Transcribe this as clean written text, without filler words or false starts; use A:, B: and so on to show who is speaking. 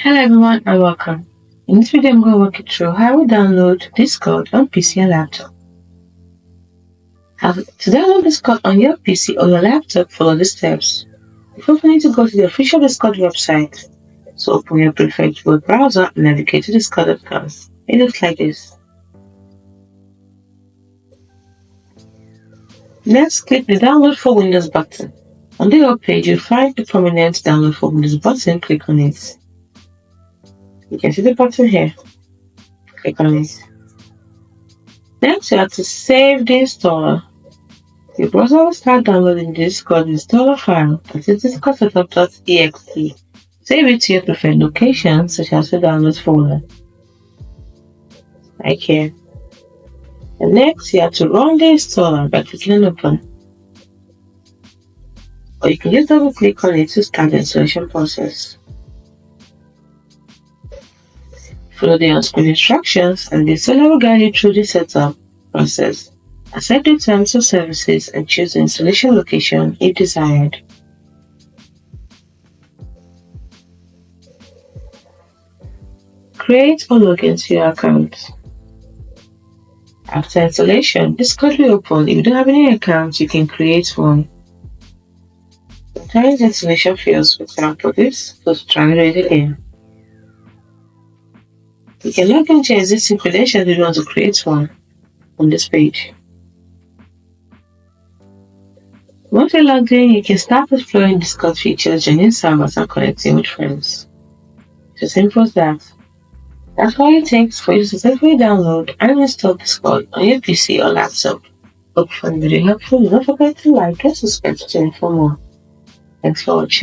A: Hello everyone and welcome. In this video I'm going to walk you through how we download Discord on PC and laptop. To download Discord on your PC or your laptop, follow the steps. First, we need to go to the official Discord website. So open your preferred web browser and navigate to discord.com. It looks like this. Next, click the download for Windows button. On the home page, you'll find the prominent download for Windows button. Click on it. You can see the button here. Click on it. Next, you have to save the installer. The browser will start downloading the Discord installer file that is discord.exe. Save it to your preferred location, such as the downloads folder, like here. And next, you have to run the installer by clicking on open. Or you can just double click on it to start the installation process. Follow the on-screen instructions and the installer will guide you through the setup process. Accept the terms of services and choose the installation location if desired. Create or log into your account. After installation, Discord will open. If you don't have any account, you can create one. Sometimes the installation fails, for example this, so try it again. You can log into your existing credentials if you want to create one on this page. Once you're logged in, you can start exploring Discord features, joining servers, and connecting with friends. It's as simple as that. That's all it takes for you to successfully download and install Discord on your PC or laptop. Hope you found the video helpful. Don't forget to like and subscribe to channel for more. Thanks for watching.